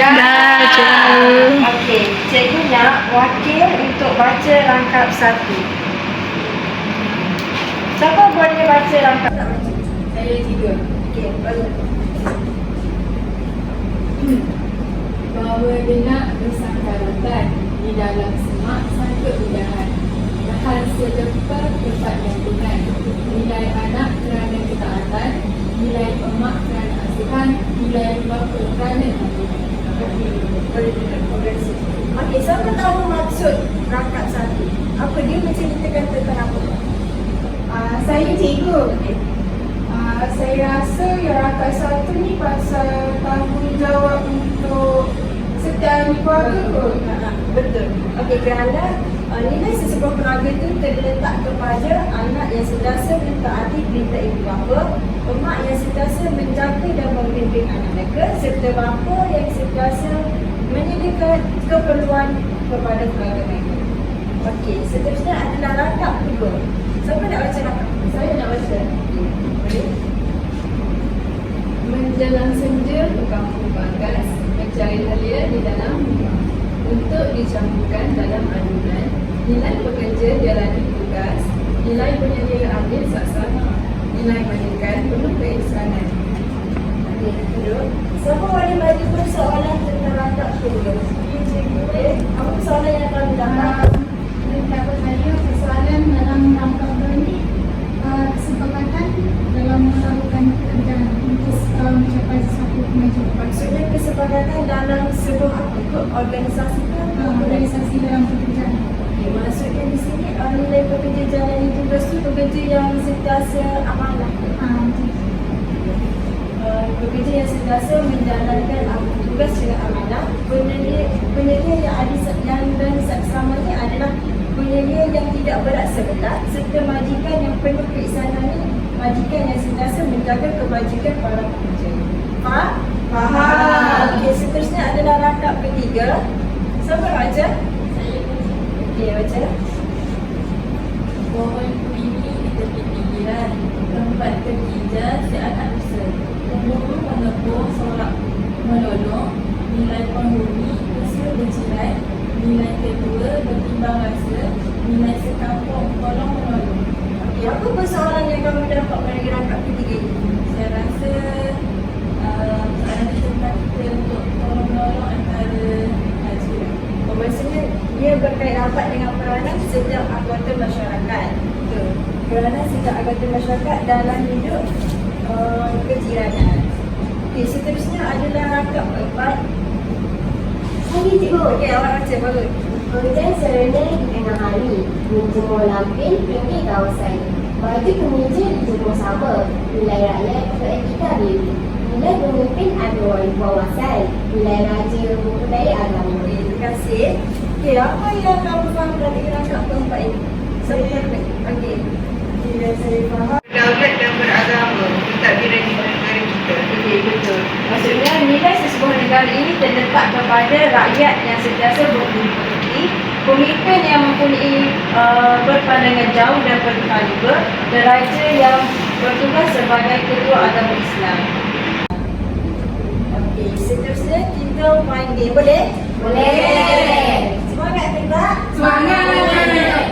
cikgu. Okey, cikgu nak wakil untuk baca rangkap 1. Siapa boleh baca rangkap? Saya 3. Okey, boleh. Bahawa benak bersangkaratan di dalam semak sangka udahan. Bahan sedepa tempat gantungan. Nilai anak kerana ketaatan. Nilai emak kerana asuhan. Nilai bapa kerana tanggungan. Boleh terima kasih. Okey, siapa tahu maksud rangkap 1? Apa dia menceritakan tentang apa? Saya cikgu. Saya rasa yang rangkap 1 ni pasal tanggungjawab untuk setiap ahli keluarga kot. Betul. Okey, kerana nilai sesebuah keluarga itu terletak kepada anak yang sentiasa mentaati perintah ibu bapa, emak yang sentiasa menjaga dan membimbing anak mereka, serta bapa yang sentiasa menyediakan keperluan kepada keluarga mereka. Okey, seterusnya adalah rangkap 2. Siapa nak baca rangkap? Saya nak baca. Boleh? Menjelang senja ke kampung bagas, mencari halia di dalam rumah. Untuk dicampurkan dalam adunan, nilai pekerja jalani tugas, nilai penyedia ambil saksama, nilai mandikan penuh keisanan. Okey, duduk. Siapa boleh bagi persoalan tentang rangkap 2? Boleh? Apa persoalan yang kami dapat? Dapat saya persoalan dalam rangkap ini kesepakatan dalam melakukan pekerjaan untuk mencapai sesuatu kemajuan. Maksudnya kesepakatan dalam sebuah organisasi ke? Organisasi dalam pekerjaan. Okay, maksudnya di sini nilai pekerja jalani tugas tu pekerja yang sentiasa amanah. Pekerja yang sentiasa menjalankan tugas dengan amanah. Penyedia yang ada yang dan saksama ni adalah penyedia yang tidak berat sebelah, serta majikan yang penuh keisanan ni majikan yang sentiasa menjaga kebajikan para pekerja. Faham? Faham. Okey, seterusnya adalah rangkap 3. Siapa nak baca? Okey, baca. Pohon kuini di tepi pinggiran, tempat terkija si anak usa. Pembunuh menepuk sorak melolong, nilai penghuni usul bercerai, nilai kedua bertimbang rasa, nilai sekampung tolong menolong. Okey, apa persoalan yang kamu dapat dari rangkap 3 ini? Saya rasa soalan tentang kita untuk tolong menolong antara hajiran. Maksudnya dia berkait rapat dengan peranan setiap anggota masyarakat. Betul. Peranan setiap anggota masyarakat dalam hidup kejiranan. Okey, seterusnya adalah rangkap 4. Saya cikgu. Okey, awak baca bagus. Hujan serena di tengah hari, menjemur lampin pergi kawasan. Baju kemeja dijemur sama, nilai rakyat beretika diri. Nilai pemimpin ada wawasan, nilai raja memperbaiki agama. Okey, terima kasih. Okey, apa yang kamu faham dari rangkap 4 ini? Okey. Yang saya faham, berdaulat dan beragama, pentadbiran di negara kita. Okey, betul. Maksudnya nilai sesebuah negara ini terletak kepada rakyat yang sentiasa berbudi, pemimpin yang mempunyai berpandangan jauh dan berkaliber, dan raja yang bertugas sebagai ketua agama Islam. Okey, seterusnya kita main game. Boleh? Boleh. Semangat tak? Semangat!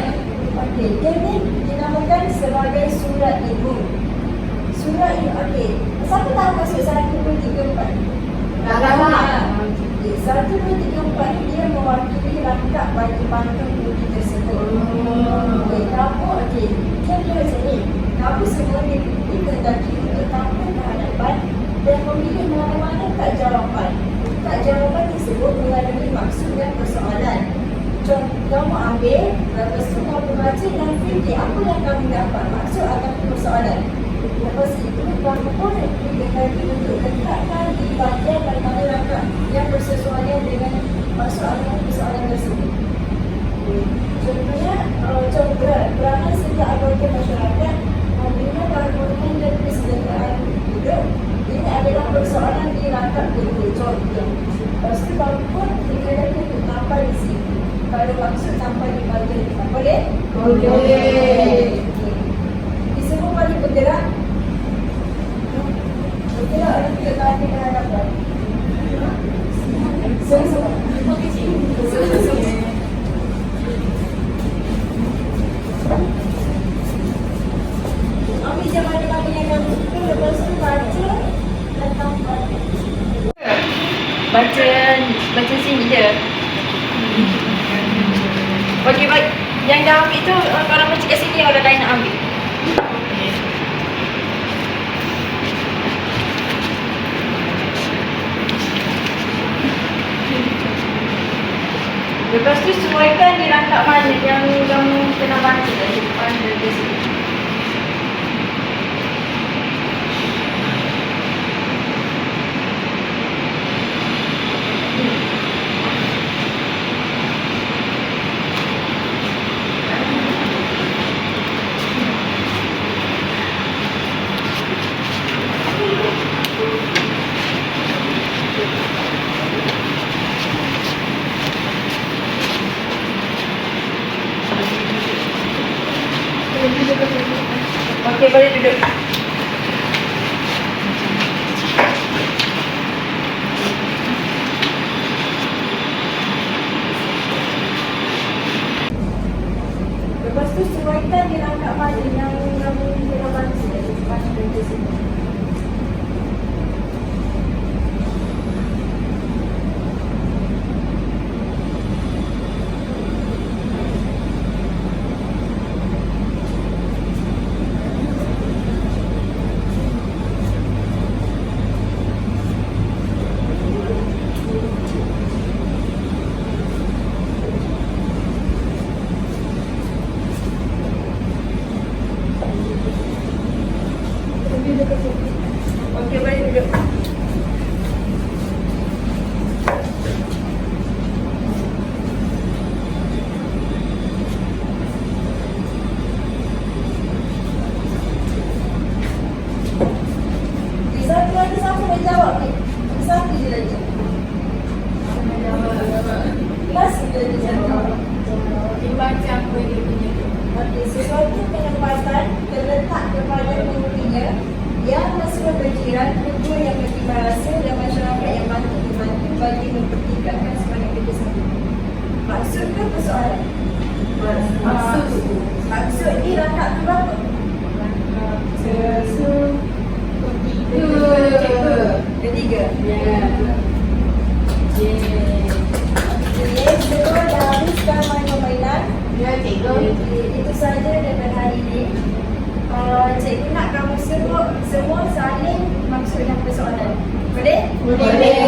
Okey, game ni dinamakan sebagai surat ibu. Surat ibu, okey. Siapa tahu maksud 1, 2, 3, 4? Tak faham. Okey, 1, 2, 3, 4 ni dia mewakili rangkap bagi pantun budi tersebut. Okey, kamu, okey. Contoh macam ni. Kamu semua dikendaki untuk tampil kehadapan dan memilih mana-mana tak jawapan. Tak jawapan tersebut mengandungi maksud dan persoalan. Contoh, kamu ambil, lepas tu kamu baca dan fikir apa yang kamu dapat, maksud ataupun persoalan. Lepas itu, kamu pun dikendaki untuk letakkan di bahagian pertama rangkap yang bersesuaian dengan maksud ataupun persoalan tersebut. Contohnya, contoh peranan setiap anggota masyarakat membina keharmonian dan kesejahteraan hidup. Ini adalah persoalan di rangkap kedua. Contoh, lepas tu kamu pun dikendaki untuk sampai di sini. Kalau maksud sampai di bahagian depan. Boleh? Boleh. Di semua balik bergerak. Bergerak orang tidak tahan dengan hadapan. baca tentang Baca sini je. Okey, baik. Yang dah ambil tu, kalau baca kat sini, orang lain nak ambil. Lepas tu sesuaikan di rangkap mana yang kamu kena baca kat depan dari sini. Okey, boleh duduk. Lepas tu sesuaikan di rangkap mana yang kamu kena baca kat depan dari sini. Okey, boleh duduk. Satu lagi siapa boleh jawab ni? Satu je lagi. Last je lagi jawab. Baca apa dia punya tu. Okey, sesuatu penempatan terletak kepada penghuninya yang mesra berjiran, kedua yang bertimbang rasa dan masyarakat yang bantu dibantu bagi mempertingkatkan semangat kerjasama. Maksud ke persoalan? Maksud ni rangkap tu berapa? Ketiga. Okey, semua dah habiskan main permainan. Itu saja dengan hari ini. Cikgu nak kamu semua saling maksud dan persoalan. Boleh? Boleh.